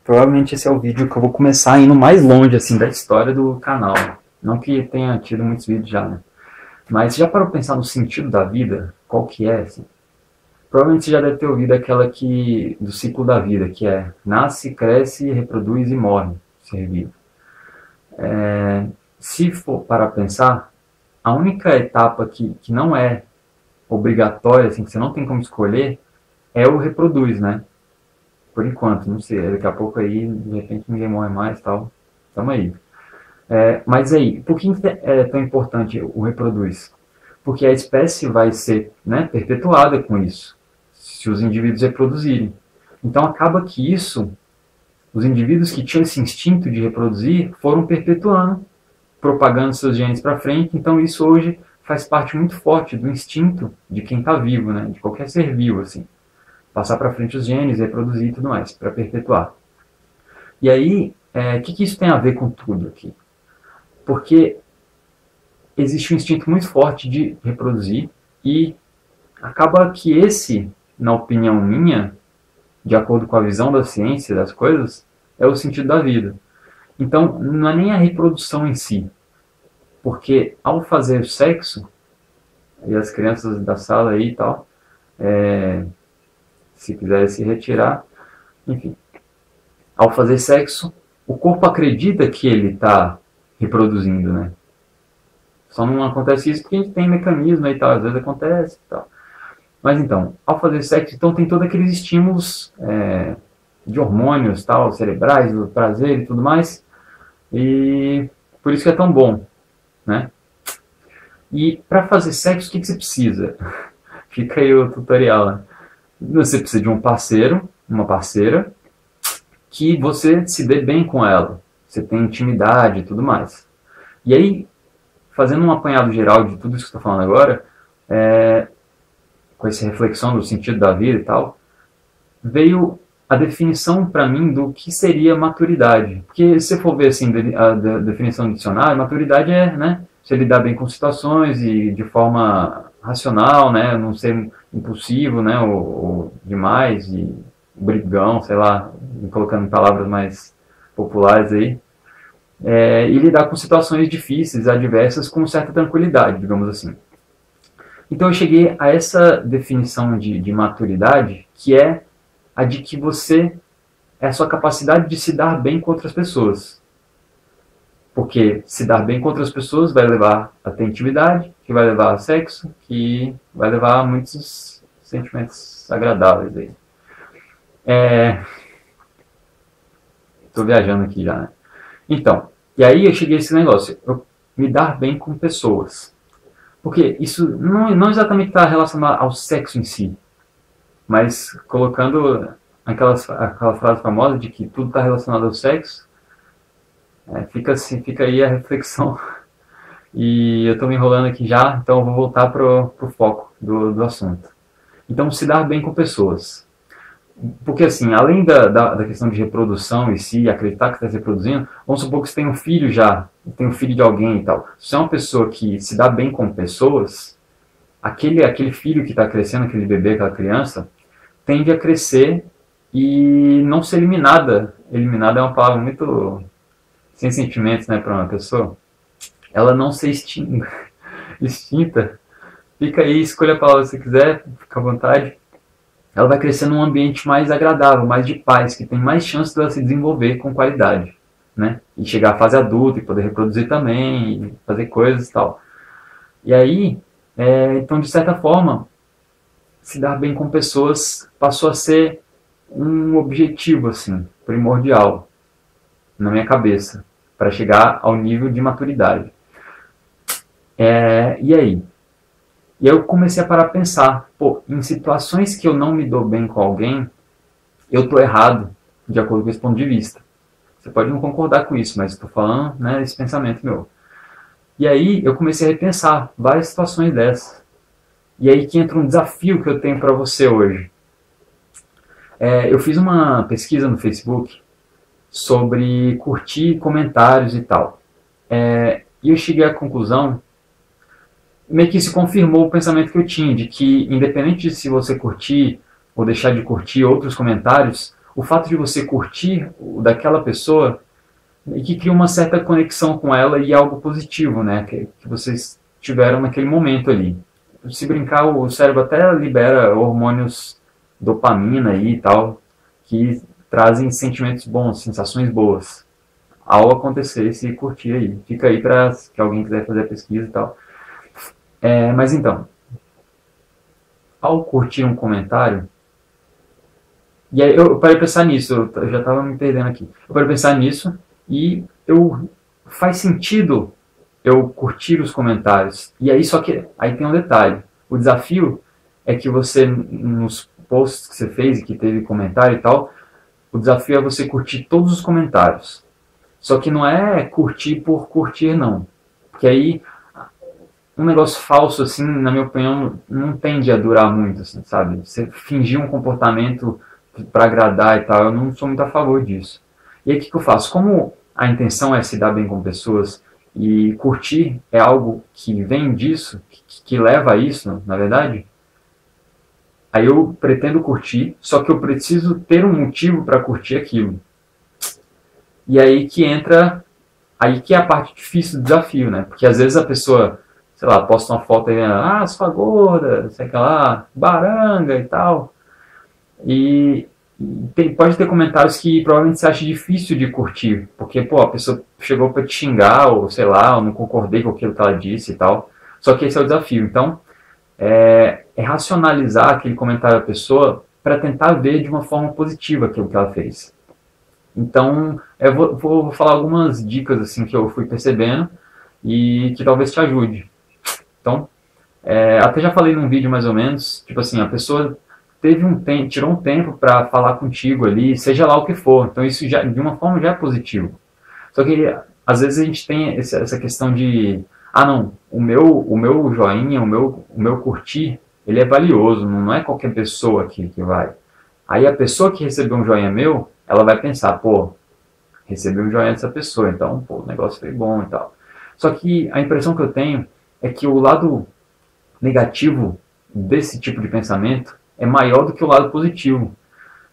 Provavelmente esse é o vídeo que eu vou começar indo mais longe, assim, da história do canal. Não que tenha tido muitos vídeos já, né? Mas já parou pra pensar no sentido da vida? Qual que é, assim? Provavelmente você já deve ter ouvido aquela do ciclo da vida, que é nasce, cresce, reproduz e morre, ser vivo. Se for para pensar, a única etapa que não é obrigatória, assim, que você não tem como escolher, é o reproduz, né? Por enquanto, não sei, daqui a pouco aí, de repente ninguém morre mais e tal, tamo aí. Mas aí, por que é tão importante o reproduz? Porque a espécie vai ser, né, perpetuada com isso, se os indivíduos reproduzirem. Então acaba que os indivíduos que tinham esse instinto de reproduzir foram perpetuando, propagando seus genes para frente. Então isso hoje faz parte muito forte do instinto de quem está vivo, né, de qualquer ser vivo, assim. Passar para frente os genes, reproduzir e tudo mais, para perpetuar. E aí, o que isso tem a ver com tudo aqui? Porque existe um instinto muito forte de reproduzir e acaba que esse, na opinião minha, de acordo com a visão da ciência das coisas, é o sentido da vida. Então, não é nem a reprodução em si, porque ao fazer o sexo, e as crianças da sala aí e tal, se quiserem se retirar, enfim, ao fazer sexo, o corpo acredita que ele está reproduzindo, né? Só não acontece isso porque a gente tem mecanismo e tal, às vezes acontece e tal. Mas então, ao fazer sexo, então tem todos aqueles estímulos de hormônios, tal, cerebrais, do prazer e tudo mais, e por isso que é tão bom, né? E para fazer sexo, o que você precisa? Fica aí o tutorial, né? Você precisa de um parceiro, uma parceira, que você se dê bem com ela. Você tem intimidade e tudo mais. E aí, fazendo um apanhado geral de tudo isso que eu estou falando agora, com essa reflexão do sentido da vida e tal, veio a definição para mim do que seria maturidade. Porque se você for ver assim, a definição do dicionário, maturidade é, né, você lidar bem com situações e de forma racional, né, não ser impulsivo, né, ou demais, e brigão, sei lá, colocando palavras mais populares aí, e lidar com situações difíceis, adversas, com certa tranquilidade, digamos assim. Então eu cheguei a essa definição de maturidade, que é a de que é a sua capacidade de se dar bem com outras pessoas. Porque se dar bem com outras pessoas vai levar a ter intimidade, que vai levar a sexo, que vai levar a muitos sentimentos agradáveis aí. Estou viajando aqui já, né? Então, e aí eu cheguei a esse negócio, eu me dar bem com pessoas. Porque isso não exatamente está relacionado ao sexo em si, mas colocando aquela frase famosa de que tudo está relacionado ao sexo, fica aí a reflexão. E eu estou me enrolando aqui já, então eu vou voltar para o foco do assunto. Então, se dar bem com pessoas. Porque assim, além da questão de reprodução em si, acreditar que está se reproduzindo, vamos supor que você tem um filho já, tem um filho de alguém e tal. Se você é uma pessoa que se dá bem com pessoas, aquele filho que está crescendo, aquele bebê, aquela criança, tende a crescer e não ser eliminada. Eliminada é uma palavra muito sem sentimentos, né, para uma pessoa. Ela não ser extinta. Fica aí, escolha a palavra que você quiser, fica à vontade. Ela vai crescer num ambiente mais agradável, mais de paz, que tem mais chance de ela se desenvolver com qualidade, né? E chegar à fase adulta e poder reproduzir também, e fazer coisas e tal. E aí, então, de certa forma, se dar bem com pessoas passou a ser um objetivo, assim, primordial na minha cabeça, para chegar ao nível de maturidade. E aí? E aí eu comecei a parar a pensar, em situações que eu não me dou bem com alguém, eu estou errado, de acordo com esse ponto de vista. Você pode não concordar com isso, mas estou falando, né, esse pensamento meu. E aí eu comecei a repensar várias situações dessas. E aí que entra um desafio que eu tenho para você hoje. Eu fiz uma pesquisa no Facebook sobre curtir comentários e tal. E eu cheguei à conclusão, meio que se confirmou o pensamento que eu tinha, de que independente de se você curtir ou deixar de curtir outros comentários, o fato de você curtir o daquela pessoa e que cria uma certa conexão com ela e algo positivo, né? Que vocês tiveram naquele momento ali. Se brincar, o cérebro até libera hormônios dopamina aí e tal, que trazem sentimentos bons, sensações boas ao acontecer esse curtir aí. Fica aí para que alguém quiser fazer a pesquisa e tal. Mas então, ao curtir um comentário, e aí eu parei pensar nisso, eu já estava me perdendo aqui. Eu parei pensar nisso e faz sentido eu curtir os comentários. E aí só que aí tem um detalhe. O desafio é que você, nos posts que você fez e que teve comentário e tal, o desafio é você curtir todos os comentários. Só que não é curtir por curtir, não. Porque aí um negócio falso, assim, na minha opinião, não tende a durar muito, assim, sabe? Você fingir um comportamento para agradar e tal, eu não sou muito a favor disso. E aí o que eu faço? Como a intenção é se dar bem com pessoas e curtir é algo que vem disso, que leva a isso, na verdade, aí eu pretendo curtir, só que eu preciso ter um motivo para curtir aquilo. E aí que entra, aí que é a parte difícil do desafio, né? Porque às vezes a pessoa, sei lá, posta uma foto aí, sua gorda, sei lá, baranga e tal. E pode ter comentários que provavelmente você acha difícil de curtir, porque, pô, a pessoa chegou para te xingar, ou sei lá, eu não concordei com aquilo que ela disse e tal. Só que esse é o desafio. Então, é racionalizar aquele comentário da pessoa para tentar ver de uma forma positiva aquilo que ela fez. Então, eu vou falar algumas dicas assim que eu fui percebendo e que talvez te ajude. Então, até já falei num vídeo mais ou menos, tipo assim, a pessoa tirou um tempo para falar contigo ali, seja lá o que for. Então isso já, de uma forma já é positivo. Só que às vezes a gente tem essa questão de, não, o meu joinha, o meu curtir, ele é valioso, não é qualquer pessoa que vai. Aí a pessoa que recebeu um joinha meu, ela vai pensar, pô, recebi um joinha dessa pessoa, então, pô, o negócio foi bom e tal. Só que a impressão que eu tenho é que o lado negativo desse tipo de pensamento é maior do que o lado positivo.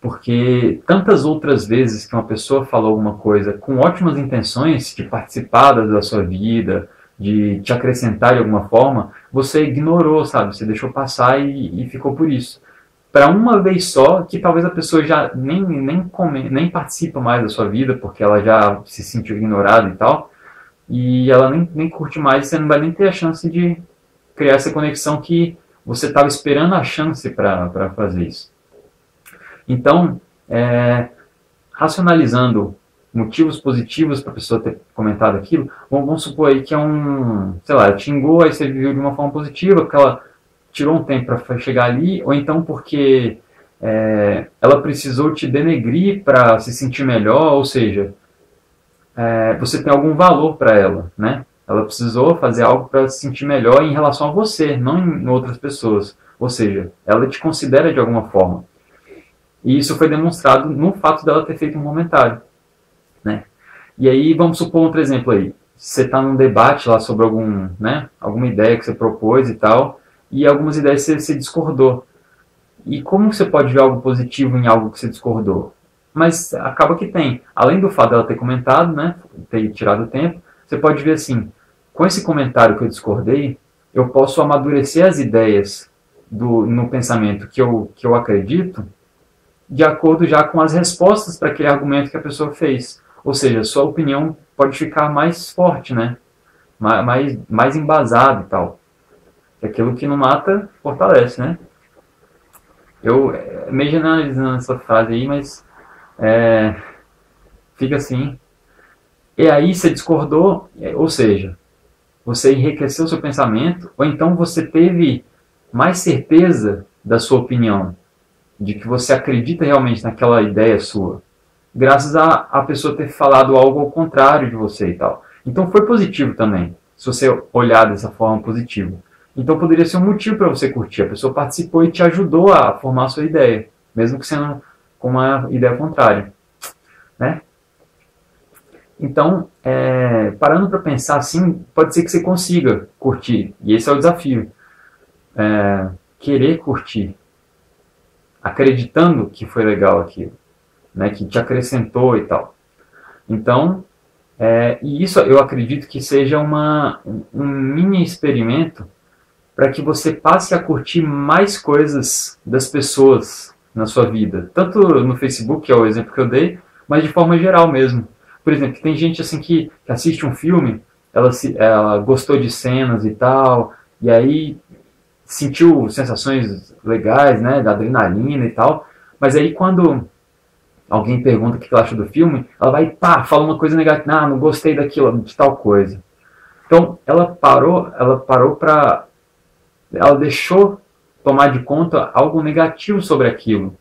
Porque tantas outras vezes que uma pessoa falou alguma coisa com ótimas intenções de participar da sua vida, de te acrescentar de alguma forma, você ignorou, sabe? Você deixou passar e ficou por isso. Para uma vez só, que talvez a pessoa já nem participa mais da sua vida, porque ela já se sentiu ignorada e tal, e ela nem curte mais, você não vai nem ter a chance de criar essa conexão que você estava esperando a chance para fazer isso. Então, racionalizando motivos positivos para a pessoa ter comentado aquilo, vamos supor aí que é sei lá, te xingou, aí você viu de uma forma positiva, porque ela tirou um tempo para chegar ali, ou então porque ela precisou te denegrir para se sentir melhor, ou seja, você tem algum valor para ela, né? Ela precisou fazer algo para se sentir melhor em relação a você, não em outras pessoas. Ou seja, ela te considera de alguma forma. E isso foi demonstrado no fato dela ter feito um comentário, né? E aí, vamos supor outro exemplo aí. Você está num debate lá sobre alguma ideia que você propôs e tal, e algumas ideias você discordou. E como você pode ver algo positivo em algo que você discordou? Mas acaba que tem. Além do fato dela ter comentado, né, ter tirado o tempo, você pode ver assim, com esse comentário que eu discordei, eu posso amadurecer as ideias no pensamento que eu acredito, de acordo já com as respostas para aquele argumento que a pessoa fez. Ou seja, sua opinião pode ficar mais forte, né? Mais embasada e tal. Aquilo que não mata, fortalece, né? Eu meio generalizando essa frase aí, mas fica assim. E aí você discordou, ou seja, você enriqueceu seu pensamento, ou então você teve mais certeza da sua opinião, de que você acredita realmente naquela ideia sua, graças a pessoa ter falado algo ao contrário de você e tal. Então foi positivo também, se você olhar dessa forma positiva. Então poderia ser um motivo para você curtir. A pessoa participou e te ajudou a formar a sua ideia, mesmo que sendo com uma ideia contrária, né? Então, parando para pensar assim, pode ser que você consiga curtir. E esse é o desafio. Querer curtir, acreditando que foi legal aquilo. né, que te acrescentou e tal. Então, e isso eu acredito que seja um mini experimento para que você passe a curtir mais coisas das pessoas na sua vida. Tanto no Facebook, que é o exemplo que eu dei, mas de forma geral mesmo. Por exemplo, tem gente assim que assiste um filme, ela gostou de cenas e tal, e aí sentiu sensações legais, né, da adrenalina e tal, mas aí quando alguém pergunta o que ela acha do filme, ela vai, pá, fala uma coisa negativa, ah, não gostei daquilo, de tal coisa. Então, ela deixou tomar de conta algo negativo sobre aquilo.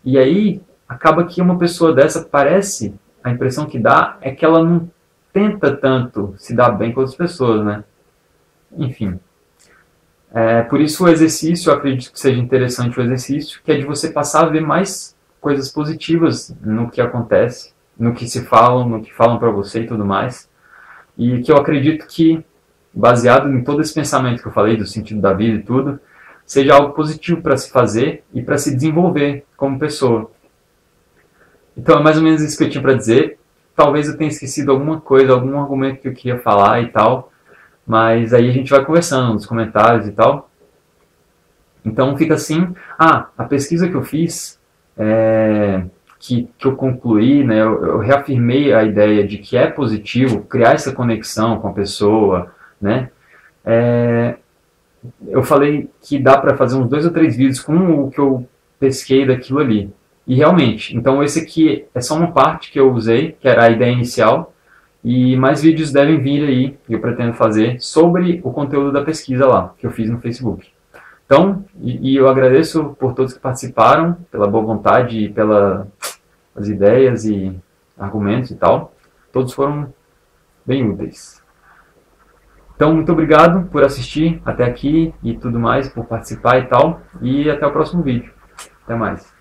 E aí, acaba que uma pessoa dessa a impressão que dá é que ela não tenta tanto se dar bem com outras pessoas, né? Enfim. Por isso o exercício, eu acredito que seja interessante o exercício, que é de você passar a ver mais coisas positivas no que acontece, no que se falam, no que falam para você e tudo mais. E que eu acredito que, baseado em todo esse pensamento que eu falei, do sentido da vida e tudo, seja algo positivo para se fazer e para se desenvolver como pessoa. Então é mais ou menos isso que eu tinha para dizer. Talvez eu tenha esquecido alguma coisa, algum argumento que eu queria falar e tal, mas aí a gente vai conversando nos comentários e tal. Então fica assim, a pesquisa que eu fiz, que eu concluí, né, eu reafirmei a ideia de que é positivo criar essa conexão com a pessoa, né? Eu falei que dá para fazer uns 2 ou 3 vídeos com o que eu pesquei daquilo ali. E realmente, então esse aqui é só uma parte que eu usei, que era a ideia inicial, e mais vídeos devem vir aí, que eu pretendo fazer, sobre o conteúdo da pesquisa lá, que eu fiz no Facebook. Então, e eu agradeço por todos que participaram, pela boa vontade e pelas ideias e argumentos e tal. Todos foram bem úteis. Então, muito obrigado por assistir até aqui e tudo mais, por participar e tal. E até o próximo vídeo. Até mais.